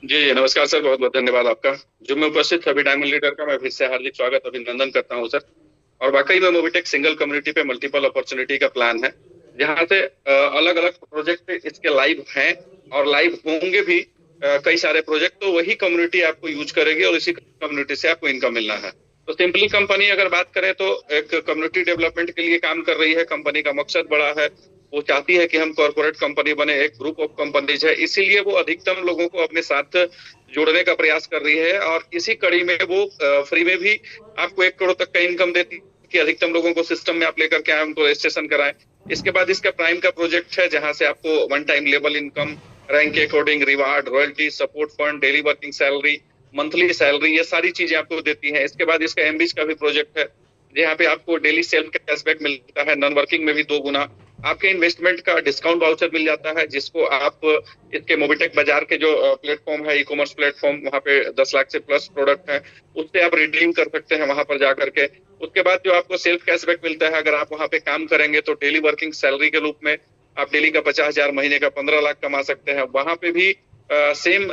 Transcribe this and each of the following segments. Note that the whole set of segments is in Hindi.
जी, जी, नमस्कार सर, बहुत-बहुत धन्यवाद आपका। जो में उपस्थित सभी डायमंड लीडर का मैं फिर से हार्दिक स्वागत अभिनंदन करता हूँ सर। और वाक़ई में मोबिटेक सिंगल कम्युनिटी पे मल्टीपल अपॉर्च्युनिटी का प्लान है, जहाँ से अलग-अलग प्रोजेक्ट इसके लाइव हैं और लाइव होंगे भी कई सारे प्रोजेक्ट, तो वही कम्युनिटी आपको यूज़ करेगी और इसी कम्युनिटी से आपको इनकम मिलना है। तो सिंपली कंपनी अगर बात करें तो एक कम्युनिटी डेवलपमेंट के लिए काम कर रही है, कंपनी का मकसद बड़ा है, वो चाहती है कि हम कॉर्पोरेट कंपनी बने, एक ग्रुप ऑफ कंपनीज़ है, इसीलिए वो अधिकतम लोगों को अपने साथ जोड़ने का प्रयास कर रही है और इसी कड़ी में वो फ्री में भी आपको 1 करोड़ तक का इनकम देती है कि अधिकतम लोगों को सिस्टम में आप लेकर के आएँ, उनको रजिस्ट्रेशन कराएँ। इसके बाद इसका प्राइम का प्रोजेक्ट है, जहाँ से आपको one time level income, rank के according reward, royalty, support fund, daily working salary, monthly salary, ये सारी चीज़ें आपको देती हैं। इसके बाद इसका एमबीज का भी प्रोजेक्ट है, जहाँ पे आपको डेली सेल्फ कैशबैक मिलता है, नॉन वर्किंग में भी 2 गुना। आपके इन्वेस्टमेंट का डिस्काउंट वाउचर मिल जाता है, जिसको आप इसके मोबिटेक बाजार के जो प्लेटफॉर्म है, ई-कॉमर्स प्लेटफॉर्म, वहाँ पे 10 लाख से प्लस प्रोडक्ट है, उससे आप रिडीम कर सकते हैं वहाँ पर जाकर के। उसके बाद जो आपको सेल्फ कैशबैक मिलता है, अगर आप वहाँ पे काम करेंगे तो डेली वर्किंग सैलरी के रूप में आप डेली का 50,000, महीने का 15 लाख कमा सकते हैं। वहाँ पे भी सेम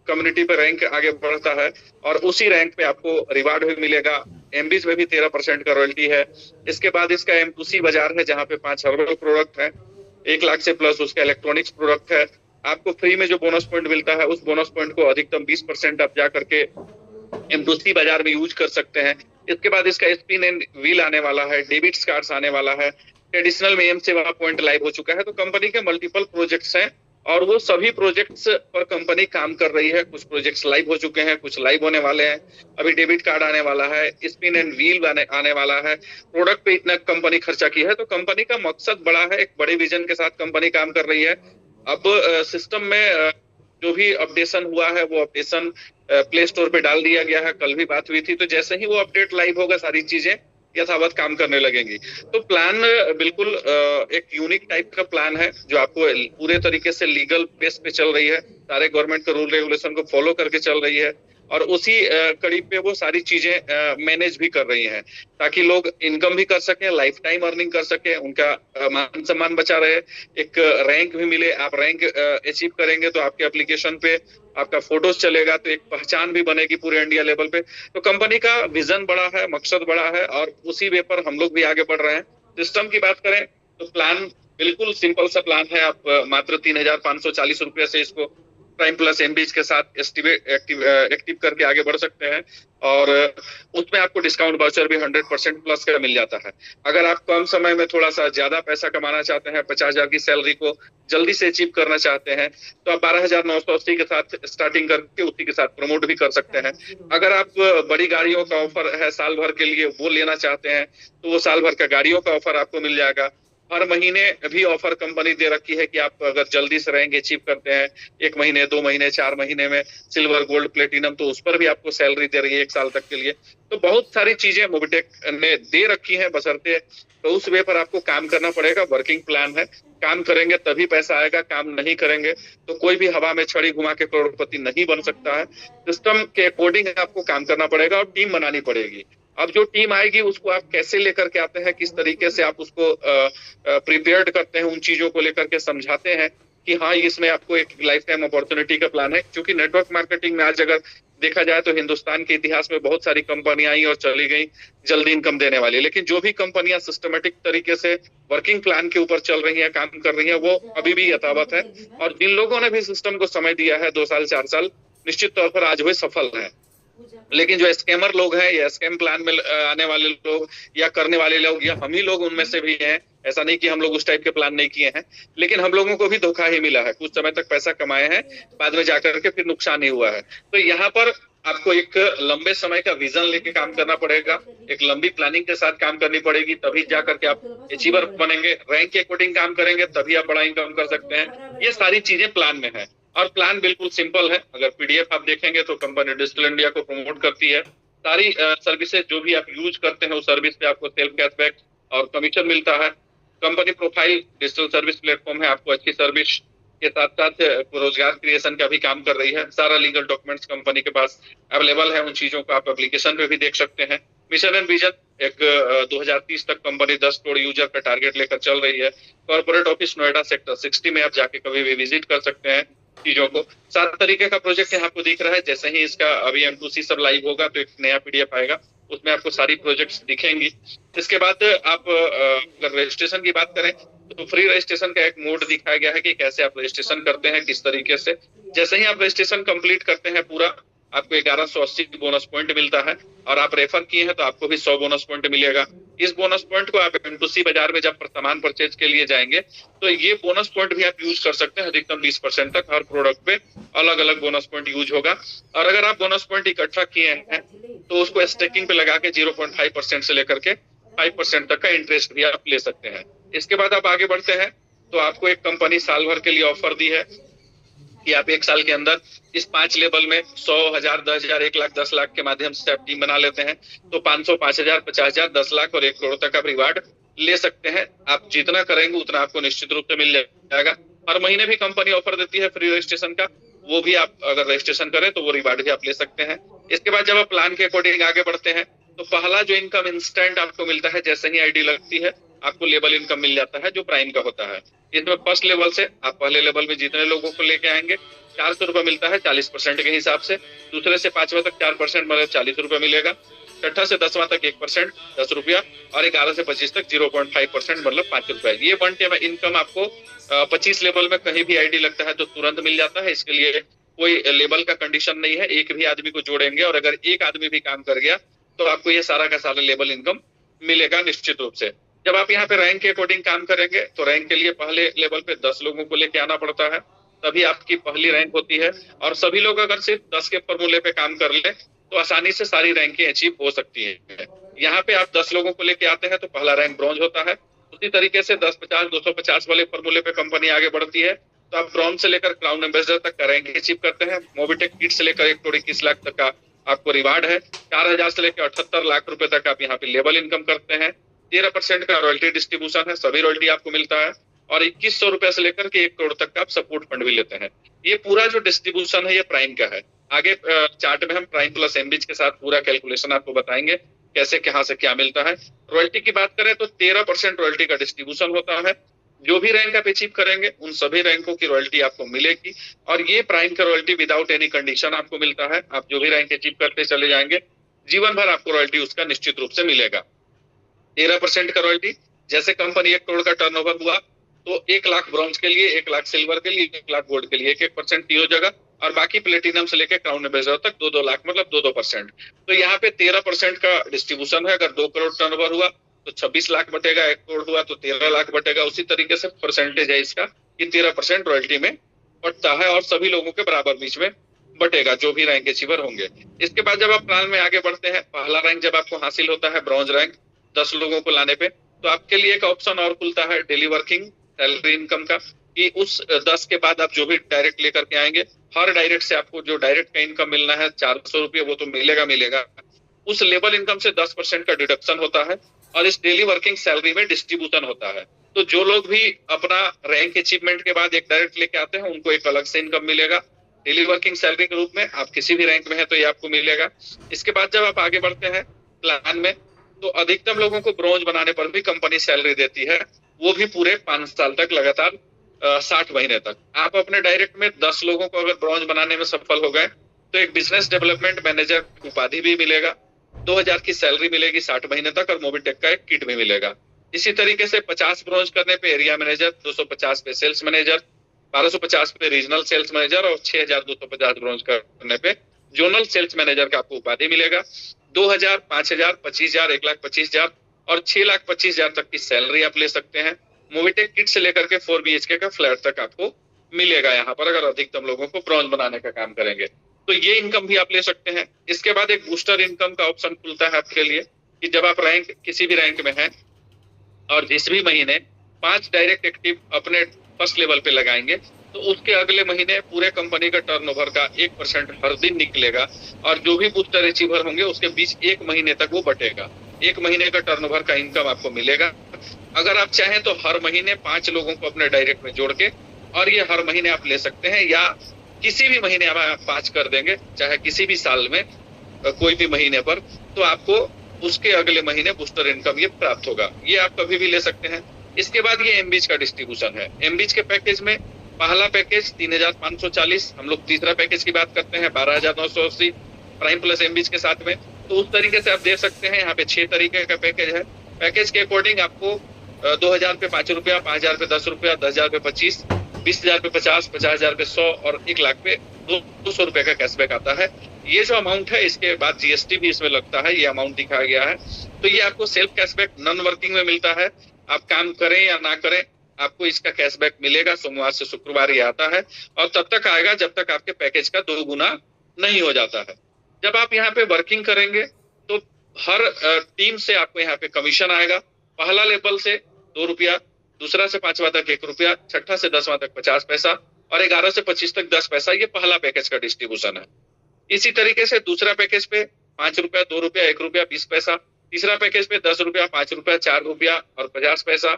कम्युनिटी पे रैंक आगे बढ़ता है और उसी रैंक पे आपको रिवार्ड भी मिलेगा। एमबीज में भी 13% का रॉयल्टी है। इसके बाद इसका एम2सी बाजार है, जहाँ पे 5 हर्बल प्रोडक्ट है, 1 लाख से प्लस उसका इलेक्ट्रॉनिक्स प्रोडक्ट है। आपको फ्री में जो बोनस पॉइंट मिलता है, उस बोनस पॉइंट को अधिकतम 20% आप जा करके एम2सी बाजार में यूज कर सकते हैं। इसके बाद इसका स्पिन एंड व्हील आने वाला है, डेबिट्स कार्ड्स आने वाला है, ट्रेडिशनल में एम सेवा पॉइंट लाइव हो चुका है। तो कंपनी के मल्टीपल प्रोजेक्ट्स हैं और वो सभी प्रोजेक्ट्स पर कंपनी काम कर रही है। कुछ प्रोजेक्ट्स लाइव हो चुके हैं, कुछ लाइव होने वाले हैं। अभी डेबिट कार्ड आने वाला है, स्पिन एंड व्हील आने वाला है। प्रोडक्ट पे इतना कंपनी खर्चा की है, तो कंपनी का मकसद बड़ा है, एक बड़े विजन के साथ कंपनी काम कर रही है। अब सिस्टम में जो भी अपडेशन हुआ है, वो अपडेशन प्ले स्टोर पे डाल दिया गया है। कल भी बात हुई थी, तो जैसे ही वो अपडेट लाइव होगा, सारी चीजें यथावत काम करने लगेंगी। तो प्लान बिल्कुल एक यूनिक टाइप का प्लान है, जो आपको पूरे तरीके से लीगल बेस पे चल रही है, सारे गवर्नमेंट के रूल रेगुलेशन को फॉलो करके चल रही है और उसी कड़ी पे वो सारी चीजें मैनेज भी कर रही हैं, ताकि लोग इनकम भी कर सकें, लाइफ टाइम अर्निंग कर सकें, उनका मान सम्मान बचा रहे, एक रैंक भी मिले। आप रैंक अचीव करेंगे तो आपके एप्लीकेशन पे आपका फोटोज चलेगा, तो एक पहचान भी बनेगी पूरे इंडिया लेवल पे। तो कंपनी का विजन बड़ा है, मकसद बड़ा है और उसी वे पर हम लोग भी आगे बढ़ रहे हैं। सिस्टम की बात करें तो प्लान बिल्कुल सिंपल सा प्लान है। आप मात्र 3,540 रुपये से इसको प्राइम प्लस एमबीज के साथ एक्टिव करके आगे बढ़ सकते हैं और उसमें आपको डिस्काउंट वाउचर भी 100% प्लस का मिल जाता है। अगर आप कम समय में थोड़ा सा ज्यादा पैसा कमाना चाहते हैं, 50,000 की सैलरी को जल्दी से अचीव करना चाहते हैं, तो आप 12,980 के साथ स्टार्टिंग करके उसी के साथ प्रमोट भी कर सकते हैं। अगर आप बड़ी गाड़ियों का ऑफर है साल भर के लिए, वो लेना चाहते हैं, तो वो साल भर का गाड़ियों का ऑफर आपको मिल जाएगा। हर महीने भी ऑफर कंपनी दे रखी है कि आप अगर जल्दी से रैंक अचीव करते हैं, 1 महीने, 2 महीने, 4 महीने में सिल्वर, गोल्ड, प्लेटिनम, तो उस पर भी आपको सैलरी दे रही है 1 साल तक के लिए। तो बहुत सारी चीजें मोबिटेक ने दे रखी हैं, बशर्ते तो उस वे पर आपको काम करना पड़ेगा। वर्किंग प्लान है, काम करेंगे तभी पैसा आएगा, काम नहीं करेंगे तो कोई भी हवा में छड़ी घुमा के करोड़पति नहीं बन सकता है। सिस्टम के अकॉर्डिंग आपको काम करना पड़ेगा और टीम बनानी पड़ेगी। अब जो टीम आएगी उसको आप कैसे लेकर के आते हैं, किस तरीके से आप उसको प्रिपेयर्ड करते हैं, उन चीजों को लेकर के समझाते हैं कि हाँ, इसमें आपको एक लाइफ टाइम अपॉर्चुनिटी का प्लान है। क्योंकि नेटवर्क मार्केटिंग में आज अगर देखा जाए तो हिंदुस्तान के इतिहास में बहुत सारी कंपनियां आई और चली गई जल्दी इनकम देने वाली, लेकिन जो भी कंपनियां सिस्टमेटिक तरीके से वर्किंग प्लान के ऊपर चल रही हैं, काम कर रही हैं, वो अभी भी यथावत है। और जिन लोगों ने भी सिस्टम को समय दिया है, 2 साल 4 साल, निश्चित तौर पर आज वे सफल हैं। लेकिन जो स्कैमर लोग हैं या स्कैम प्लान में आने वाले लोग या करने वाले लोग, या हम ही लोग उनमें से भी हैं, ऐसा नहीं कि हम लोग उस टाइप के प्लान नहीं किए हैं, लेकिन हम लोगों को भी धोखा ही मिला है। कुछ समय तक पैसा कमाए हैं, बाद में जाकर के फिर नुकसान ही हुआ है। तो यहाँ पर आपको एक लंबे समय का विजन लेके काम करना पड़ेगा, एक लंबी प्लानिंग के साथ काम करनी पड़ेगी, तभी जाकर के आप अचीवर बनेंगे। रैंक के अकॉर्डिंग काम करेंगे तभी आप बड़ा इनकम कर सकते हैं। ये सारी चीजें प्लान में है और प्लान बिल्कुल सिंपल है। अगर पीडीएफ आप देखेंगे तो कंपनी डिजिटल इंडिया को प्रमोट करती है। सारी सर्विसेज जो भी आप यूज करते हैं, उस सर्विस पे आपको सेल्फ कैशबैक और कमीशन मिलता है। Company profile digital service platform है, आपको अच्छी सर्विस के साथ साथ रोजगार क्रिएशन का भी काम कर रही है। सारा लीगल डॉक्यूमेंट्स कंपनी के पास अवेलेबल है, उन चीजों को आप एप्लीकेशन पे भी देख सकते हैं। मिशन एंड विजन, एक 2030 तक कंपनी 10 करोड़ यूजर का टारगेट लेकर चल रही है। कॉर्पोरेट ऑफिस नोएडा सेक्टर 60 में आप जाके कभी भी विजिट कर सकते हैं। चीजों को। 7 तरीके का प्रोजेक्ट यहाँ आपको दिख रहा है। जैसे ही इसका अभी M2C सब लाइव होगा तो एक नया PDF आएगा, उसमें आपको सारी प्रोजेक्ट्स दिखेंगी। इसके बाद आप अगर रजिस्ट्रेशन की बात करें तो फ्री रजिस्ट्रेशन का एक मोड दिखाया गया है कि कैसे आप रजिस्ट्रेशन करते हैं, किस तरीके से। जैसे ही आप रजिस्ट्रेशन कंप्लीट करते हैं पूरा, आपको 1180 बोनस पॉइंट मिलता है, और आप रेफर किए हैं तो आपको भी 100 बोनस पॉइंट मिलेगा। इस बोनस पॉइंट को आप M2C बाजार में जब सामान परचेज के लिए जाएंगे तो ये बोनस पॉइंट भी आप यूज कर सकते हैं। अधिकतम 20% तक हर प्रोडक्ट पे अलग अलग बोनस पॉइंट यूज होगा। और अगर आप बोनस पॉइंट इकट्ठा किए हैं तो उसको स्टेकिंग पे लगा के 0.5% से लेकर के 5% तक का इंटरेस्ट भी आप ले सकते हैं। इसके बाद आप आगे बढ़ते हैं तो आपको एक कंपनी साल भर के लिए ऑफर दी है कि आप 1 साल के अंदर इस 5 लेवल में 100, 1000, 10,000, 1 लाख, 10 लाख के माध्यम से आप टीम बना लेते हैं तो 500, 5,000, 50,000, 10 लाख और 1 करोड़ तक आप रिवार्ड ले सकते हैं। आप जितना करेंगे उतना आपको निश्चित रूप से मिल जाएगा। हर महीने भी कंपनी ऑफर देती है फ्री रजिस्ट्रेशन का, वो भी आप अगर रजिस्ट्रेशन करें तो वो रिवार्ड भी आप ले सकते हैं। इसके बाद जब आप प्लान के अकॉर्डिंग आगे बढ़ते हैं तो पहला जो इनकम इंस्टेंट आपको मिलता है, जैसे ही आईडी लगती है आपको लेवल इनकम मिल जाता है जो प्राइम का होता है। इसमें फर्स्ट लेवल से आप पहले लेवल में जितने लोगों को लेके आएंगे 400 रुपए मिलता है 40% के हिसाब से। दूसरे से 5वां तक 4% मतलब 40 रुपए मिलेगा। छठा से 10वां तक 1% 10 रुपया, और 11 से 25 तक 0.5% मतलब 5 रुपए। ये वन टाइम इनकम आपको 25 लेवल में कहीं भी आईडी लगता है तो तुरंत मिल जाता है। इसके लिए कोई लेवल का कंडीशन नहीं है, एक भी आदमी को जोड़ेंगे और अगर एक आदमी भी काम कर गया तो आपको ये सारा का सारा लेवल इनकम मिलेगा निश्चित रूप से। जब आप यहाँ पे रैंक के अकॉर्डिंग काम करेंगे तो रैंक के लिए पहले लेवल पे 10 लोगों को लेके आना पड़ता है, तभी आपकी पहली रैंक होती है। और सभी लोग अगर सिर्फ 10 के फॉर्मूले पे काम कर ले तो आसानी से सारी रैंकें अचीव हो सकती है। यहाँ पे आप 10 लोगों को लेके आते हैं तो पहला रैंक ब्रॉन्ज होता है। उसी तरीके से 10, 50, 250 वाले फॉर्मूले पे कंपनी आगे बढ़ती है तो आप ब्रॉन्ज से लेकर क्राउन एम्बेसडर तक का रैंक अचीव करते हैं। मोबिटेक किट से लेकर 1 करोड़ 21 लाख तक का आपको रिवार्ड है। 4,000 से लेकर 78 लाख रुपए तक आप यहाँ पे लेवल इनकम करते हैं। 13% का रॉयल्टी डिस्ट्रीब्यूशन है, सभी रॉयल्टी आपको मिलता है। और 2100 रुपए से लेकर के 1 करोड़ तक का आप सपोर्ट फंड भी लेते हैं। ये पूरा जो डिस्ट्रीब्यूशन है ये प्राइम का है। आगे चार्ट में हम प्राइम प्लस एमबीज के साथ पूरा कैलकुलेशन आपको बताएंगे कैसे कहाँ से क्या मिलता है। रॉयल्टी की बात करें तो 13% रॉयल्टी का डिस्ट्रीब्यूशन होता है। जो भी रैंक आप अचीव करेंगे उन सभी रैंकों की रॉयल्टी आपको मिलेगी, और ये प्राइम का रॉयल्टी विदाउट एनी कंडीशन आपको मिलता है। आप जो भी रैंक अचीव करते चले जाएंगे जीवन भर आपको रॉयल्टी उसका निश्चित रूप से मिलेगा। 13% का रॉयल्टी, जैसे कंपनी 1 करोड़ का टर्नओवर हुआ तो 1 लाख ब्रॉन्ज के लिए, 1 लाख सिल्वर के लिए, 1 लाख गोल्ड के लिए 1% तीनों जगह, और बाकी प्लेटिनम से लेकर क्राउन एम्बेसडर तक 2-2 लाख मतलब 2-2%। तो यहाँ पे 13% का डिस्ट्रीब्यूशन है। अगर 2 करोड़ टर्नओवर हुआ तो 26 लाख बटेगा, 1 करोड़ हुआ तो 13 लाख बटेगा। उसी तरीके से परसेंटेज है इसका कि 13% रॉयल्टी में बटता है और सभी लोगों के बराबर बीच में बटेगा जो भी रैंक अचीवर होंगे। इसके बाद जब आप प्लान में आगे बढ़ते हैं, पहला रैंक जब आपको हासिल होता है ब्रॉन्ज रैंक 10 लोगों को लाने पे, तो आपके लिए एक ऑप्शन और खुलता है डेली वर्किंग सैलरी इनकम का, कि उस 10 के बाद आप जो भी डायरेक्ट लेकर के आएंगे, हर डायरेक्ट से आपको जो डायरेक्ट का इनकम मिलना है 400 रुपये वो तो मिलेगा। उस लेवल इनकम से 10% का डिडक्शन होता है और इस डेली वर्किंग सैलरी में डिस्ट्रीब्यूशन होता है। तो जो लोग भी अपना रैंक अचीवमेंट के बाद एक डायरेक्ट लेके आते हैं उनको एक अलग से इनकम मिलेगा डेली वर्किंग सैलरी के रूप में। आप किसी भी रैंक में है तो ये आपको मिलेगा। इसके बाद जब आप आगे बढ़ते हैं प्लान में, तो अधिकतम लोगों को ब्रॉन्ज बनाने पर भी कंपनी सैलरी देती है, वो भी पूरे 5 साल तक लगातार 60 महीने तक। आप अपने डायरेक्ट में 10 लोगों को अगर ब्रॉन्ज बनाने में सफल हो गए तो एक बिजनेस डेवलपमेंट मैनेजर उपाधि भी मिलेगा, 2000 की सैलरी मिलेगी 60 महीने तक, और मोबिटेक का एक किट भी मिलेगा। इसी तरीके से 50 ब्रॉन्ज करने पे एरिया मैनेजर, 250 पे सेल्स मैनेजर, 1250 पे रीजनल सेल्स मैनेजर और 6250 ब्रॉन्ज करने पे जोनल सेल्स मैनेजर का आपको उपाधि मिलेगा। 2000, 5000, 25,000, 1,25,000 और 6,25,000 तक की सैलरी आप ले सकते हैं। मोबिटेक किट से लेकर के 4 BHK का फ्लैट तक आपको मिलेगा यहाँ पर, अगर अधिकतम लोगों को ब्रॉन्ज बनाने का काम करेंगे तो ये इनकम भी आप ले सकते हैं। इसके बाद एक बूस्टर इनकम का ऑप्शन खुलता है आपके लिए, कि जब आप रैंक किसी भी रैंक में हैं और जिस भी महीने 5 डायरेक्ट एक्टिव अपने फर्स्ट लेवल पे लगाएंगे तो उसके अगले महीने पूरे कंपनी का टर्नओवर का 1% हर दिन निकलेगा, और जो भी बूस्टर अचीवर होंगे उसके बीच 1 महीने तक वो बटेगा। 1 महीने का टर्नओवर का इनकम आपको मिलेगा। अगर आप चाहें तो हर महीने 5 लोगों को अपने डायरेक्ट में जोड़ के, और ये हर महीने आप ले सकते हैं, या किसी भी महीने आप 5 कर देंगे, चाहे किसी भी साल में कोई भी महीने पर, तो आपको उसके अगले महीने बूस्टर इनकम ये प्राप्त होगा। ये आप कभी भी ले सकते हैं। इसके बाद ये एमबीज का डिस्ट्रीब्यूशन है। एमबीज के पैकेज में पहला पैकेज 3,540, हम लोग तीसरा पैकेज की बात करते हैं 12,980 प्राइम प्लस एमबीज के साथ में। तो उस तरीके से आप देख सकते हैं यहाँ पे 6 तरीके का पैकेज है। पैकेज के अकॉर्डिंग आपको 2,000 पे 5 रुपया, 5,000 पे 10 रुपया, 10,000 पे 25, 20,000 पे 50, 50,000 पे 100 और 1 लाख पे 200 रुपए का कैशबैक आता है। ये जो अमाउंट है इसके बाद जीएसटी भी इसमें लगता है, ये अमाउंट दिखाया गया है। तो ये आपको सेल्फ कैशबैक नॉन वर्किंग में मिलता है। आप काम करें या ना करें आपको इसका कैशबैक मिलेगा। सोमवार से शुक्रवार ये आता है और तब तक आएगा जब तक आपके पैकेज का 2 गुना नहीं हो जाता है। जब आप यहाँ पे वर्किंग करेंगे तो हर टीम से आपको यहाँ पे कमीशन आएगा। पहला लेवल से 2 रुपया, दूसरा से 5वां तक 1 रुपया, छठा से 10वां तक 50 पैसा और 11 से 25 तक 10 पैसा। ये पहला पैकेज का डिस्ट्रीब्यूशन है। इसी तरीके से दूसरा पैकेज पे 5 रुपया, 2 रुपया, 1 रुपया 20 पैसा, तीसरा पैकेज पे 10 रुपया, 5 रुपया, 4 रुपया और 50 पैसा,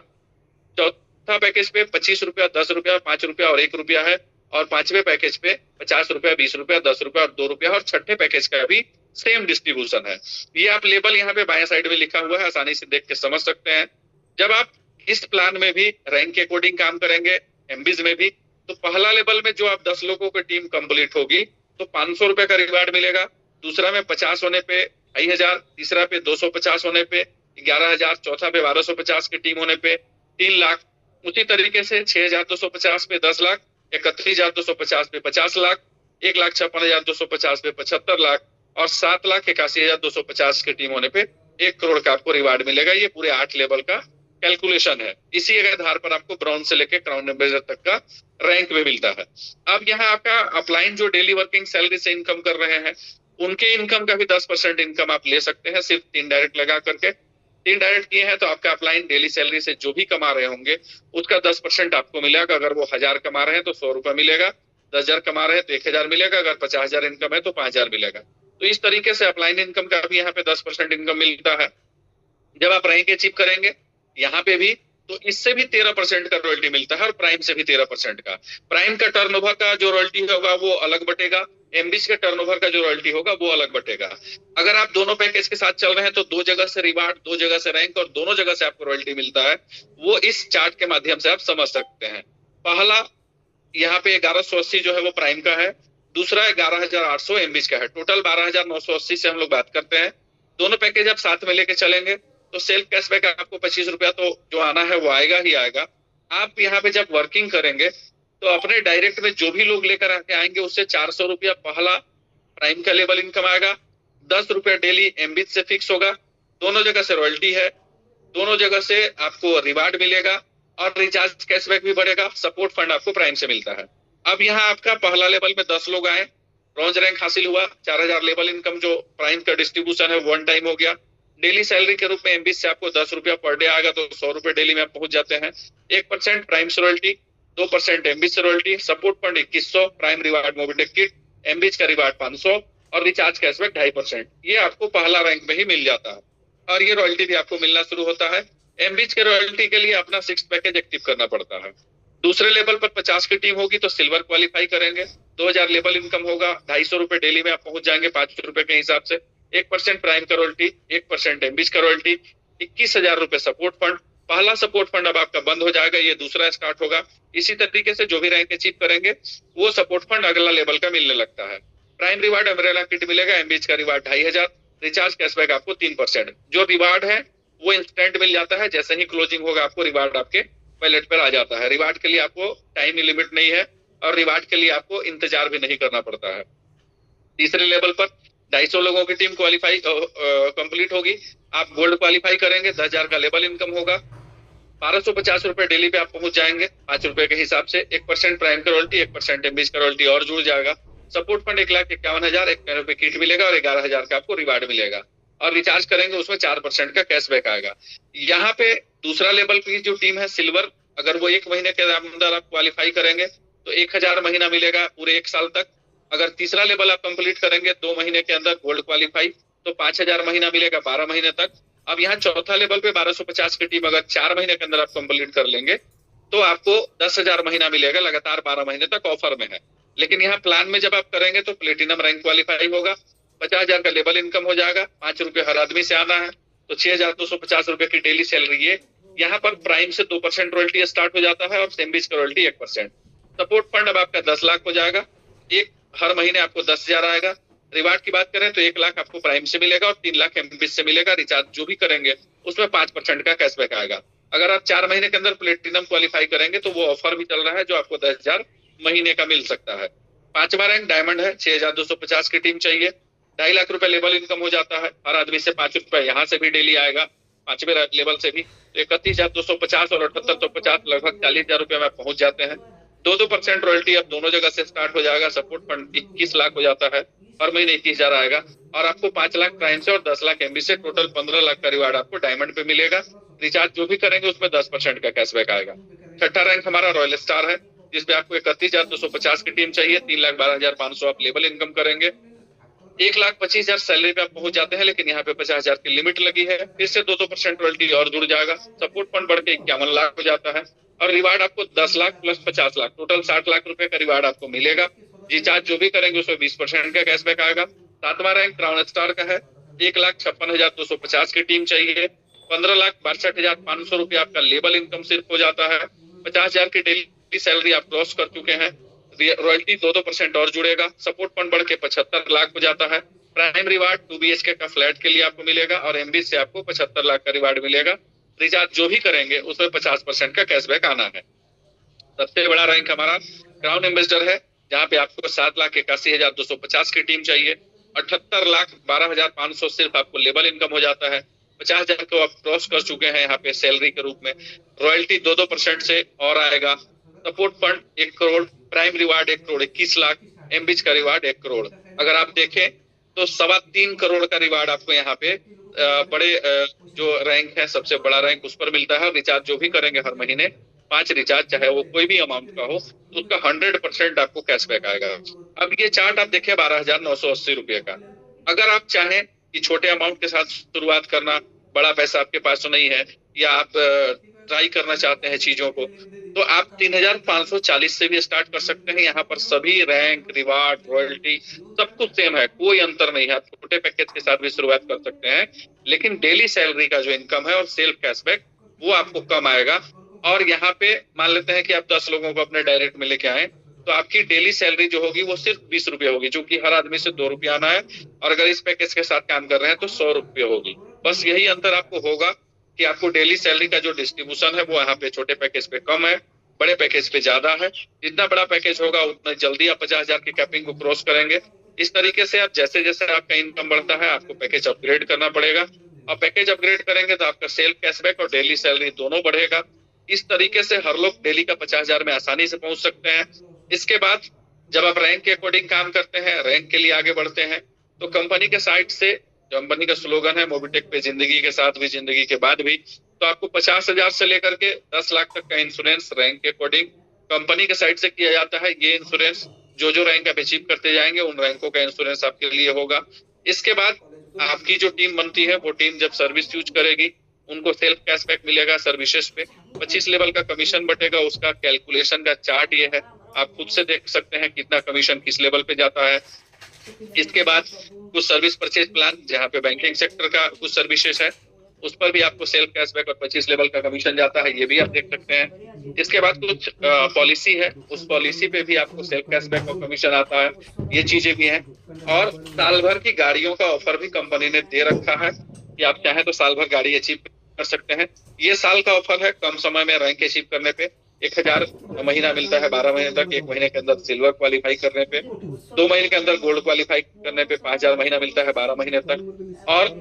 चौथा पैकेज पे 25 रुपया, 10 रुपया, 5 रुपया और 1 रुपया है और पांचवें पैकेज पे 50 रुपया, 20 रुपया, 10 रुपया और 2 रुपया और छठे पैकेज का भी सेम डिस्ट्रीब्यूशन है। ये आप लेबल यहाँ पे बाएं साइड में लिखा हुआ है, आसानी से देख के समझ सकते हैं। जब आप इस प्लान में भी रैंक के अकॉर्डिंग काम करेंगे, एमबीज में भी, तो पहला लेवल में जो आप 10 लोगों की टीम कंप्लीट होगी तो 500 रुपए का रिवार्ड मिलेगा। दूसरा में 50 होने पे 2,500, तीसरा पे 250 होने पे 11,000, चौथा पे 1,250 की टीम होने पे 3 लाख। उसी तरीके से 6,250 पे 10 लाख, 31,250 पे 50 लाख, 1,56,250 पे 75 लाख और 7,81,250 की टीम होने पे 1 करोड़ का आपको रिवार्ड मिलेगा। ये पूरे 8 लेवल का कैलकुलेशन है। इसी के आधार पर आपको ब्रॉन्ज से लेकर क्राउन एम्बेसडर तक का रैंक में मिलता है। अब यहाँ आपका अपलाइन जो डेली वर्किंग सैलरी से इनकम कर रहे हैं उनके इनकम का भी 10% इनकम आप ले सकते हैं, सिर्फ 3 डायरेक्ट लगा करके। 3 डायरेक्ट किए हैं तो आपका अपलाइन डेली सैलरी से जो भी कमा रहे होंगे उसका 10% आपको मिलेगा। अगर वो 1,000 कमा रहे हैं तो 100 रुपया मिलेगा, 10,000 कमा रहे हैं तो 1,000 मिलेगा, अगर 50,000 इनकम है तो 5,000 मिलेगा। तो इस तरीके से अपलाइन इनकम का भी यहाँ पे 10% इनकम मिलता है। जब आप रैंक अचीव करेंगे यहाँ पे भी तो इससे भी 13% का रॉयल्टी मिलता है और प्राइम से भी 13% का। प्राइम का टर्नओवर का जो रॉयल्टी होगा वो अलग बटेगा, एमबीसी के टर्नओवर का जो रॉयल्टी होगा वो अलग बटेगा। अगर आप दोनों पैकेज के साथ चल रहे हैं तो 2 जगह से रिवार्ड, 2 जगह से रैंक और दोनों जगह से आपको रॉयल्टी मिलता है। वो इस चार्ट के माध्यम से आप समझ सकते हैं। पहला यहाँ पे 1180 जो है वो प्राइम का है, दूसरा 11,800 एमबीसी का है। टोटल 12,980 से हम लोग बात करते हैं। दोनों पैकेज आप साथ में लेके चलेंगे तो सेल्फ कैशबैक आपको 25 रुपया तो जो आना है वो आएगा ही आएगा। आप यहाँ पे जब वर्किंग करेंगे तो अपने डायरेक्ट में जो भी लोग लेकर आके आएंगे उससे 400 रुपया पहला प्राइम का लेवल इनकम आएगा, 10 रुपया डेली एमबीसी से फिक्स होगा। दोनों जगह से रॉयल्टी है, दोनों जगह से आपको रिवार्ड मिलेगा और रिचार्ज कैशबैक भी बढ़ेगा। सपोर्ट फंड आपको प्राइम से मिलता है। अब यहाँ आपका पहला लेवल में 10 लोग आए, ब्रॉन्ज रैंक हासिल हुआ, 4,000 लेवल इनकम जो प्राइम का डिस्ट्रीब्यूशन है वन टाइम हो गया। डेली सैलरी के रूप में एमबीसी से आपको 10 रुपया पर डे आएगा तो 100 रुपए डेली में आप पहुंच जाते हैं। 1% प्राइम से रॉयल्टी, 2% एमबीसी से royalty, support fund 2100, prime reward Mobitech kit, MBC का रिवार्ड 500 और रिचार्ज कैशबैक 2.5%। ये आपको पहला रैंक में ही मिल जाता है और ये रॉयल्टी भी आपको मिलना शुरू होता है। एमबीसी के रॉयल्टी के लिए अपना 6th पैकेज एक्टिव करना पड़ता है। दूसरे लेवल पर 50 की टीम होगी तो सिल्वर क्वालिफाई करेंगे, 2,000 लेवल इनकम होगा, 250 रुपए डेली में आप पहुंच जाएंगे 5 रुपए के हिसाब से। 1% प्राइम का रॉयल्टी, 1% एमबीसी का रॉयल्टी, 21,000 रुपए सपोर्ट फंड। पहला सपोर्ट फंड अब आपका बंद हो जाएगा, ये दूसरा स्टार्ट होगा। इसी तरीके से जो भी रैंक अचीव करेंगे वो सपोर्ट फंड अगला लेवल का मिलने लगता है। प्राइम रिवार्ड अम्ब्रेला किट मिलेगा, एमबीसी का रिवार्ड 2,500, रिचार्ज कैशबैक आपको 3%। जो रिवार्ड है वो इंस्टेंट मिल जाता है, जैसे ही क्लोजिंग होगा आपको रिवार्ड आपके वैलेट पर आ जाता है। रिवार्ड के लिए आपको टाइम लिमिट नहीं है और रिवार्ड के लिए आपको इंतजार भी नहीं करना पड़ता है। तीसरे लेवल पर 250 लोगों की टीम क्वालिफाई कंप्लीट होगी, आप गोल्ड क्वालिफाई करेंगे, 10,000 का लेवल इनकम होगा, 1,250 रुपए डेली पे आप पहुंच जाएंगे 5 रुपए के हिसाब से। 1% प्राइम का रॉयल्टी, 1% एमबीसी का रॉयल्टी और जुड़ जाएगा। सपोर्ट फंड 1,51,000, 1 रुपए किट मिलेगा और 11,000 का आपको रिवार्ड मिलेगा और रिचार्ज करेंगे उसमें 4% का कैशबैक आएगा। यहाँ पे दूसरा लेवल की जो टीम है सिल्वर, अगर वो 1 महीने के अंदर आप क्वालिफाई करेंगे तो 1,000 महीना मिलेगा पूरे 1 साल तक। अगर तीसरा लेवल आप कंप्लीट करेंगे 2 महीने के अंदर गोल्ड क्वालिफाई तो 5,000 महीना मिलेगा 12 महीने तक। अब यहाँ चौथा लेवल पे 1,250 की टीम अगर 4 महीने के अंदर आप कंप्लीट कर लेंगे तो आपको 10,000 महीना मिलेगा लगातार 12 महीने तक ऑफर में है। लेकिन यहाँ प्लान में जब आप करेंगे तो प्लेटिनम रैंक क्वालिफाई होगा, 50,000 का लेवल इनकम हो जाएगा, 5 रुपए हर आदमी से आना है तो 6,250 रुपए की डेली सैलरी है। यहाँ पर प्राइम से 2% रॉयल्टी स्टार्ट हो जाता है और एमबीसी का रॉयल्टी 1%। सपोर्ट फंड अब आपका 10 लाख हो जाएगा। एक हर महीने आपको 10,000 आएगा। रिवार्ड की बात करें तो 1 लाख आपको प्राइम से मिलेगा और 3 लाख एमबीज से मिलेगा। रिचार्ज जो भी करेंगे उसमें 5% का कैशबैक आएगा। अगर आप 4 महीने के अंदर प्लेटिनम क्वालिफाई करेंगे तो वो ऑफर भी चल रहा है जो आपको 10,000 महीने का मिल सकता है। 5वां रैंक डायमंड है, 6,250 की टीम चाहिए, 2.5 लाख रुपए लेवल इनकम हो जाता है। हर आदमी से 5 रुपए यहाँ से भी डेली आएगा, 5वें लेवल से भी। 31,250 और 78,250 लगभग 40,000 रुपए में पहुंच जाते हैं। 2% रॉयल्टी अब दोनों जगह से स्टार्ट हो जाएगा। सपोर्ट फंड 21 लाख हो जाता है, हर महीने 21,000 आएगा। और आपको 5 लाख प्राइम से और 10 लाख एमबी से टोटल 15 लाख का रिवार्ड आपको डायमंड पे मिलेगा। रिचार्ज जो भी करेंगे उसमें 10% का कैशबैक आएगा। 6ठा रैंक हमारा रॉयल स्टार है, जिसपे आपको 31,250 की टीम चाहिए, 3,12,500 आप लेवल इनकम करेंगे, 1,25,000 सैलरी पे आप पहुंच जाते हैं। लेकिन यहाँ पे 50,000 की लिमिट लगी है, फिर से 2% रॉयल्टी और जुड़ जाएगा। सपोर्ट फंड बढ़ के 51 लाख हो जाता है और रिवार्ड आपको 10 लाख प्लस 50 लाख टोटल 60 लाख रुपए का रिवार्ड आपको मिलेगा। रिचार्ज जो भी करेंगे उसमें 20% का कैशबैक आएगा। 7वां रैंक क्राउन स्टार का है, 1,56,250 की टीम चाहिए, 15,62,500 रुपये आपका लेवल इनकम सिर्फ हो जाता है। 50,000 की डेली सैलरी आप क्रॉस कर चुके हैं। रॉयल्टी 2% और जुड़ेगा। सपोर्ट फंड बढ़ के 75 लाख हो जाता है। प्राइम रिवार्ड 2 BHK का फ्लैट के लिए आपको मिलेगा और एमबी से आपको 75 लाख का रिवार्ड मिलेगा। रिचार्ज जो भी करेंगे उसमें 50% का कैशबैक आना है। सबसे बड़ा रैंक हमारा क्राउन एम्बेसडर है, जहाँ पे आपको 7,81,250 की टीम चाहिए, 78,12,500 सिर्फ आपको लेवल इनकम हो जाता है। 50,000 को आप क्रॉस कर चुके हैं यहाँ पे सैलरी के रूप में। रॉयल्टी 2% से और आएगा। Support fund 1 crore, prime reward 1 crore 21 lakh, एमबीज का रिवार्ड 1 करोड़। अगर आप देखें तो 3.25 करोड़ का रिवार्ड आपको यहाँ पे बड़े जो रैंक है सबसे बड़ा रैंक उस पर मिलता है। रिचार्ज जो भी करेंगे हर महीने 5 रिचार्ज चाहे वो कोई भी अमाउंट का हो तो उसका 100% आपको कैशबैक आएगा। अब ये चार्ट आप देखें 12,980 रुपये का। अगर आप चाहें कि छोटे अमाउंट के साथ शुरुआत करना, बड़ा पैसा आपके पास तो नहीं है, या आप ट्राई करना चाहते हैं चीजों को, तो आप 3,540 से भी स्टार्ट कर सकते हैं। यहाँ पर सभी रैंक, रिवार्ड, रॉयल्टी सब कुछ सेम है, कोई अंतर नहीं है। आप छोटे पैकेज के साथ भी शुरुआत कर सकते हैं, लेकिन डेली सैलरी का जो इनकम है और सेल्फ कैशबैक वो आपको कम आएगा। और यहाँ पे मान लेते हैं कि आप 10 लोगों को अपने डायरेक्ट में लेके आए तो आपकी डेली सैलरी जो होगी वो सिर्फ 20 रुपये होगी, जो कि हर आदमी से 2 रुपये आना है। और अगर इस पैकेज के साथ काम कर रहे हैं तो 100 रुपये होगी। बस यही अंतर आपको होगा कि आपको डेली सैलरी का जो डिस्ट्रीब्यूशन है वो यहाँ पे छोटे पैकेज पे कम है, बड़े पैकेज पे ज्यादा है। जितना बड़ा पैकेज होगा उतना जल्दी आप 50,000 की कैपिंग को क्रॉस करेंगे। इस तरीके से आप जैसे जैसे आपका इनकम बढ़ता है आपको पैकेज अपग्रेड करना पड़ेगा, और पैकेज अपग्रेड करेंगे तो आपका सेल्फ कैशबैक और डेली सैलरी दोनों बढ़ेगा। इस तरीके से हर लोग डेली का 50,000 में आसानी से पहुंच सकते हैं। इसके बाद जब आप रैंक के अकॉर्डिंग काम करते हैं, रैंक के लिए आगे बढ़ते हैं, तो कंपनी के साइड से, कंपनी का स्लोगन है मोबिटेक पे जिंदगी के साथ भी जिंदगी के बाद भी, तो आपको 50,000 से लेकर के 10 लाख तक का इंश्योरेंस रैंक के अकॉर्डिंग कंपनी के साइड से किया जाता है। ये इंश्योरेंस जो रैंक आप अचीव करते जाएंगे उन रैंकों का इंश्योरेंस आपके लिए होगा। इसके बाद आपकी जो टीम बनती है वो टीम जब सर्विस यूज करेगी उनको सेल्फ कैशबैक मिलेगा सर्विसेज पे। 25 लेवल का कमीशन बटेगा, उसका कैलकुलेशन का चार्ट ये है, आप खुद से देख सकते हैं कितना कमीशन किस लेवल पे जाता है। इसके बाद कुछ सर्विस परचेज प्लान जहाँ पे बैंकिंग सेक्टर का कुछ सर्विसेज है उस पर भी आपको सेल्फ कैशबैक और 25 लेवल का कमीशन जाता है, ये भी आप देख सकते हैं। इसके बाद कुछ पॉलिसी है, उस पॉलिसी पे भी आपको सेल्फ कैशबैक और कमीशन आता है, ये चीजें भी हैं। और साल भर की गाड़ियों का ऑफर भी कंपनी ने दे रखा है कि आप चाहें तो साल भर गाड़ी अचीव कर सकते हैं। ये साल का ऑफर है, कम समय में रैंक अचीव करने पे 1,000 महीना मिलता है 12 महीने तक, 1 महीने के अंदर सिल्वर क्वालिफाई करने पे, 2 महीने के अंदर गोल्ड क्वालिफाई करने पे 5,000 महीना मिलता है 12 महीने तक, और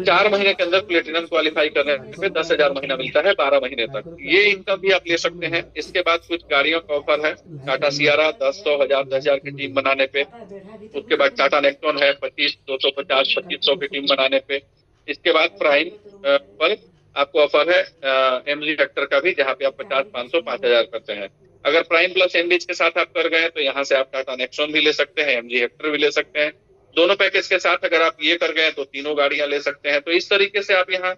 4 महीने के अंदर प्लेटिनम क्वालिफाई करने पे 10,000 महीना मिलता है 12 महीने तक। ये इनकम भी आप ले सकते हैं। इसके बाद कुछ गाड़ियों का ऑफर है, टाटा सियारा 10,100, 10,000 की टीम बनाने पे। उसके बाद टाटा नेक्ट्रॉन है 25, 250, 2500 की टीम बनाने पे। इसके बाद प्राइम पर आपको ऑफर है एमजी हेक्टर का भी, जहाँ पे आप 50, 500, 5,000 करते हैं। अगर प्राइम प्लस एमबीज के साथ आप कर गए तो यहाँ से आप टाटा नेक्सॉन भी ले सकते हैं, एमजी हेक्टर भी ले सकते हैं। दोनों पैकेज के साथ अगर आप ये कर गए तो तीनों गाड़ियां ले सकते हैं। तो इस तरीके से आप यहाँ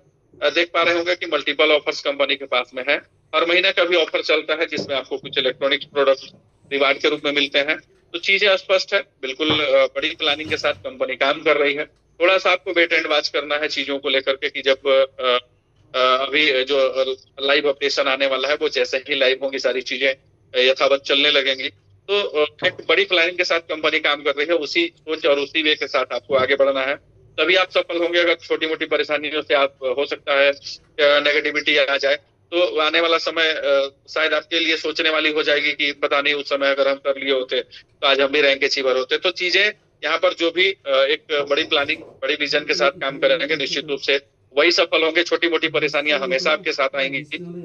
देख पा रहे होंगे कि मल्टीपल ऑफर्स कंपनी के पास में है। हर महीने का भी ऑफर चलता है जिसमें आपको कुछ इलेक्ट्रॉनिक्स प्रोडक्ट रिवार्ड के रूप में मिलते हैं। तो चीजें स्पष्ट है, बिल्कुल बड़ी प्लानिंग के साथ कंपनी काम कर रही है। थोड़ा सा आपको वेट एंड वॉच करना है चीजों को लेकर के कि जब अभी जो लाइव अपडेशन आने वाला है वो जैसे ही लाइव होंगी सारी चीजें यथावत चलने लगेंगी। तो एक बड़ी प्लानिंग के साथ कंपनी काम कर रही है, उसी सोच और उसी वे के साथ आपको आगे बढ़ना है, तभी आप सफल होंगे। अगर छोटी मोटी परेशानियों से आप हो सकता है नेगेटिविटी आ जाए, तो आने वाला समय शायद आपके लिए सोचने वाली हो जाएगी कि पता नहीं उस समय अगर हम कर लिए होते तो आज हम भी रैंक अचीवर होते। तो चीजें यहाँ पर जो भी एक बड़ी प्लानिंग, बड़ी विजन के साथ काम करेंगे, निश्चित रूप से वही सफल होंगे। छोटी मोटी परेशानियां हमेशा आपके साथ आएंगी,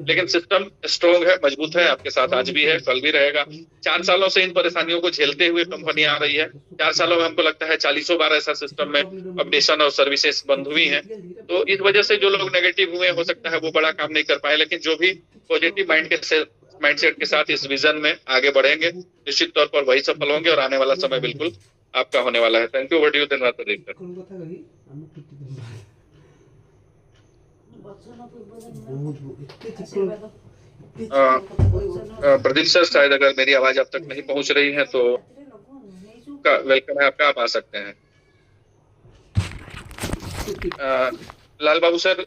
लेकिन सिस्टम स्ट्रोंग है, मजबूत है, आपके साथ आज भी है, कल भी रहेगा। 4 सालों से इन परेशानियों को झेलते हुए कंपनी आ रही है। 4 सालों में हमको लगता है 40 बार ऐसा सिस्टम में अपडेशन और सर्विसेज बंद हुई हैं। तो इस वजह से जो लोग नेगेटिव हुए, हो सकता है वो बड़ा काम नहीं कर पाए, लेकिन जो भी पॉजिटिव माइंडसेट के साथ इस विजन में आगे बढ़ेंगे, निश्चित तौर पर वही सफल होंगे और आने वाला समय बिल्कुल आपका होने वाला है। Thank you. Over to you धन्यवाद प्रदीप सर। प्रदीप सर, शायद अगर मेरी आवाज आप तक नहीं पहुंच रही है तो वेलकम है आपका, आप आ सकते हैं। लाल बाबू सर,